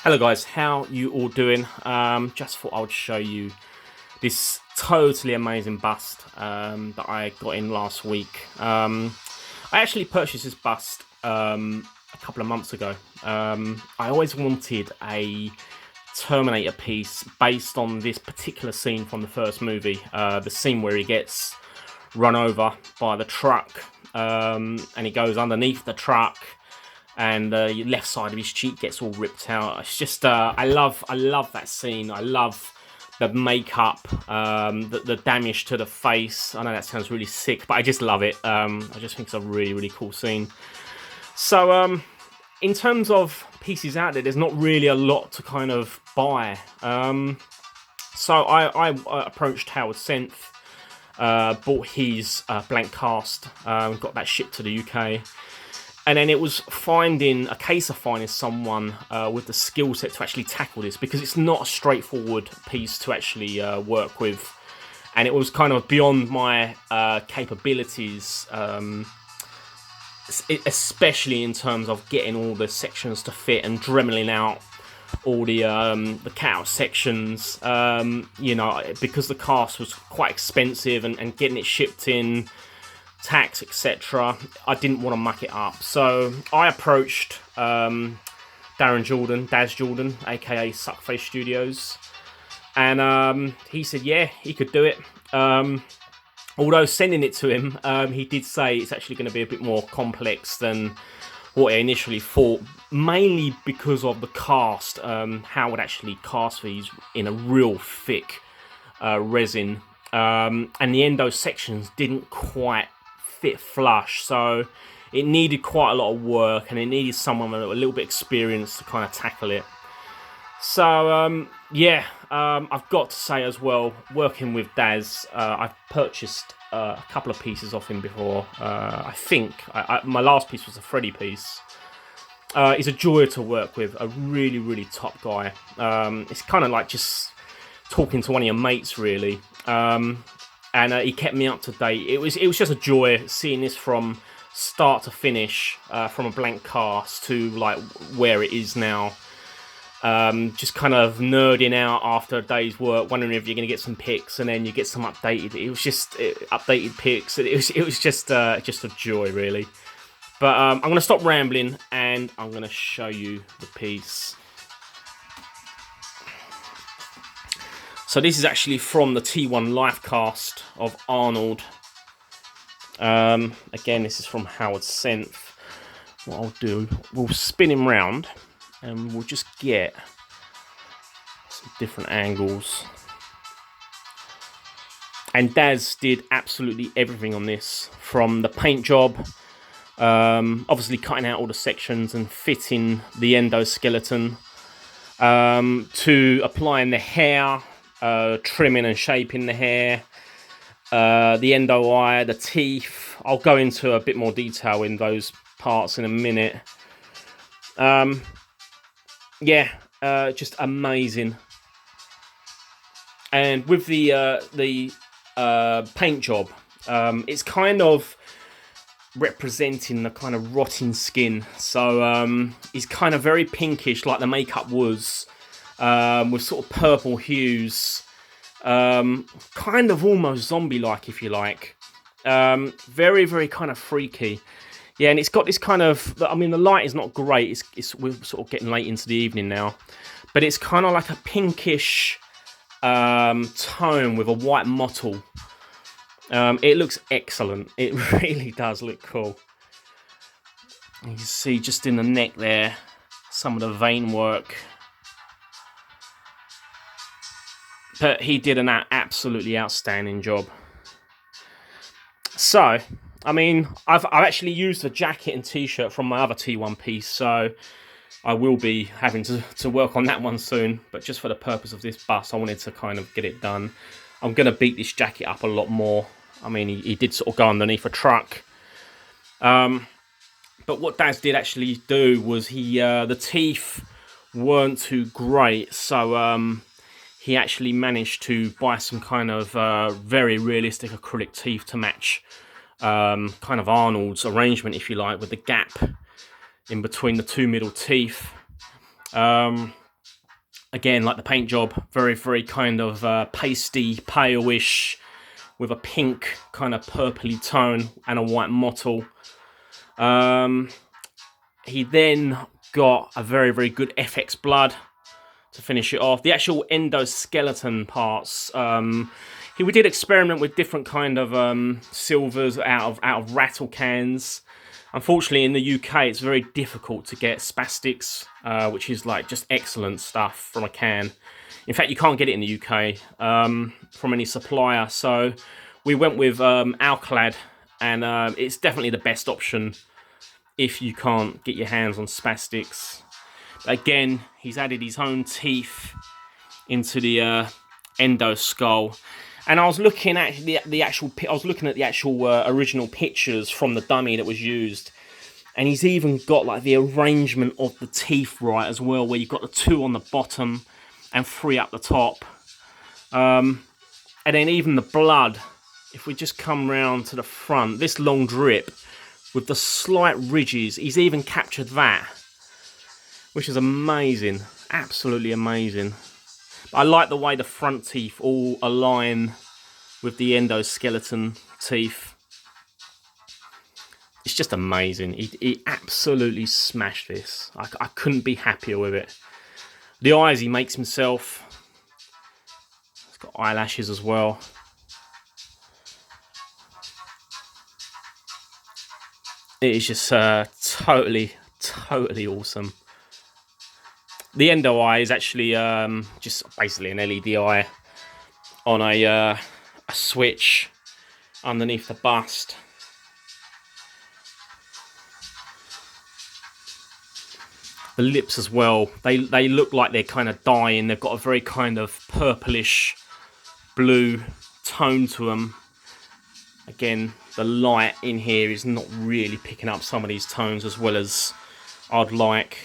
Hello guys, how you all doing? Just thought I would show you this totally amazing bust that I got in last week. I actually purchased this bust a couple of months ago. I always wanted a Terminator piece based on this particular scene from the first movie, the scene where he gets run over by the truck and he goes underneath the truck and the left side of his cheek gets all ripped out. It's just I love that scene. I love the makeup, the damage to the face. I know that sounds really sick, but I just love it. I just think it's a really cool scene. So in terms of pieces out there, there's not really a lot to kind of buy. So I approached Howard Senth, bought his blank cast, got that shipped to the UK. And then it was finding someone with the skill set to actually tackle this, because it's not a straightforward piece to actually work with. And it was kind of beyond my capabilities, especially in terms of getting all the sections to fit and dremeling out all the cutout sections, because the cast was quite expensive and getting it shipped in, tax, etc. I didn't want to muck it up, so I approached Daz Jordan, aka Suckface Studios, and he said yeah, he could do it. Although sending it to him, he did say it's actually going to be a bit more complex than what I initially thought, mainly because of the cast. Howard actually cast these in a real thick resin, and the endo sections didn't quite fit flush, so it needed quite a lot of work, and it needed someone with a little bit of experience to kind of tackle it. So I've got to say as well, working with Daz, I've purchased a couple of pieces off him before. I think my last piece was a Freddy piece. He's a joy to work with, a really top guy. It's kind of like just talking to one of your mates, really. And he kept me up to date. It was just a joy seeing this from start to finish, from a blank cast to like where it is now. Just kind of nerding out after a day's work, wondering if you're going to get some pics, and then you get some updated. It was just updated pics. It was just a joy, really. But I'm going to stop rambling and I'm going to show you the piece. So this is actually from the T1 Life cast of Arnold. Again, this is from Howard Senth. What I'll do, we'll spin him round and we'll just get some different angles. And Daz did absolutely everything on this, from the paint job, obviously cutting out all the sections and fitting the endoskeleton, to applying the hair, trimming and shaping the hair, the endo eye, the teeth. I'll go into a bit more detail in those parts in a minute. Just amazing. And with the paint job, it's kind of representing the kind of rotting skin. So it's kind of very pinkish, like the makeup was. With sort of purple hues, kind of almost zombie-like, if you like. Very kind of freaky. Yeah, and it's got this kind of, I mean, the light is not great. We're sort of getting late into the evening now, but it's kind of like a pinkish tone with a white mottle. It looks excellent. It really does look cool. You can see just in the neck there, some of the vein work. But he did an absolutely outstanding job. So, I mean, I've actually used the jacket and t-shirt from my other T1 piece, so I will be having to work on that one soon. But just for the purpose of this bust, I wanted to kind of get it done. I'm going to beat this jacket up a lot more. I mean, he did sort of go underneath a truck. But what Daz did actually do was the teeth weren't too great, so he actually managed to buy some kind of very realistic acrylic teeth to match kind of Arnold's arrangement, if you like, with the gap in between the two middle teeth. Again, like the paint job, very, very kind of pasty, pale-ish, with a pink kind of purpley tone and a white mottle. He then got a very, very good FX blood to finish it off. The actual endoskeleton parts, we did experiment with different kind of silvers out of rattle cans. Unfortunately, in the UK, it's very difficult to get spastics, which is like just excellent stuff from a can. In fact, you can't get it in the UK from any supplier. So we went with Alclad, and it's definitely the best option if you can't get your hands on spastics. Again, he's added his own teeth into the endo skull. And I was looking at the actual original pictures from the dummy that was used, and he's even got like the arrangement of the teeth right as well, where you've got the 2 on the bottom and 3 up the top, and then even the blood. If we just come round to the front, this long drip with the slight ridges, he's even captured that, which is amazing, absolutely amazing. I like the way the front teeth all align with the endoskeleton teeth. It's just amazing. He absolutely smashed this. I couldn't be happier with it. The eyes he makes himself. It's got eyelashes as well. It is just totally awesome. The endo eye is actually just basically an LED eye on a switch underneath the bust. The lips as well, they look like they're kind of dying. They've got a very kind of purplish blue tone to them. Again, the light in here is not really picking up some of these tones as well as I'd like.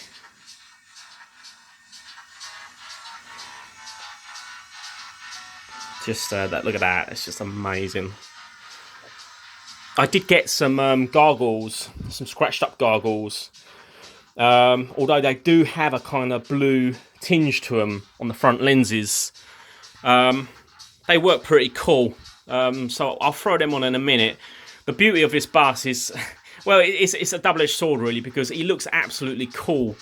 Just that, look at that, it's just amazing. I did get some gargles, some scratched up gargles. Although they do have a kind of blue tinge to them on the front lenses. They work pretty cool. So I'll throw them on in a minute. The beauty of this bus is, well, it's a double-edged sword really, because he looks absolutely cool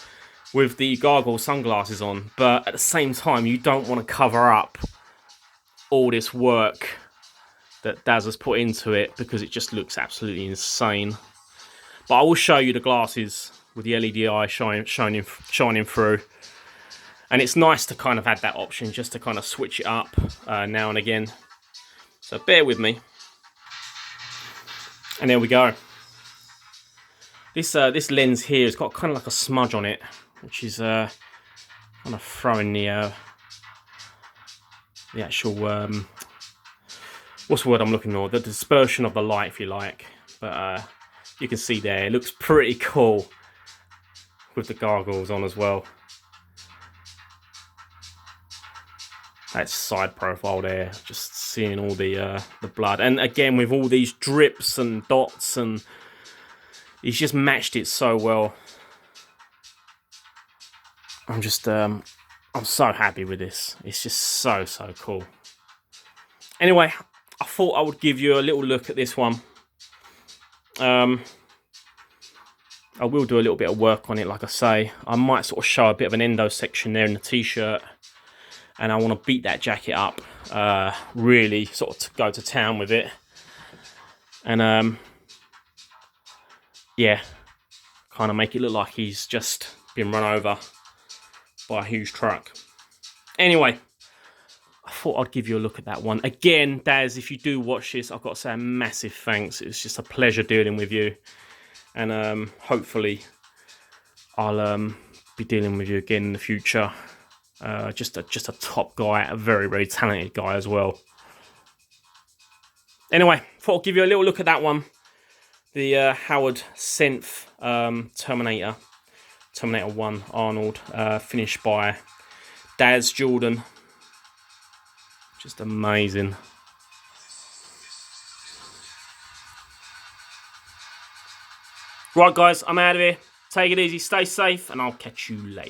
with the gargle sunglasses on, but at the same time you don't want to cover up all this work that Daz has put into it, because it just looks absolutely insane. But I will show you the glasses with the LED eye shining through. And it's nice to kind of add that option just to kind of switch it up now and again. So bear with me. And there we go. This lens here has got kind of like a smudge on it, which is kind of throwing the actual what's the word I'm looking for? The dispersion of the light, if you like. But you can see there, it looks pretty cool with the gargles on as well. That side profile there, just seeing all the blood, and again with all these drips and dots, and he's just matched it so well. I'm so happy with this. It's just so cool. Anyway, I thought I would give you a little look at this one. I will do a little bit of work on it, like I say. I might sort of show a bit of an endo section there in the t-shirt. And I want to beat that jacket up, really sort of to go to town with it. And yeah, kind of make it look like he's just been run over by a huge truck. Anyway, I thought I'd give you a look at that one. Again, Daz, if you do watch this, I've got to say a massive thanks. It was just a pleasure dealing with you. And hopefully I'll be dealing with you again in the future. Just a top guy, a very talented guy as well. Anyway, thought I'd give you a little look at that one. The Howard Senf Terminator 1 Arnold, finished by Daz Jordan. Just amazing. Right guys, I'm out of here. Take it easy, stay safe, and I'll catch you later.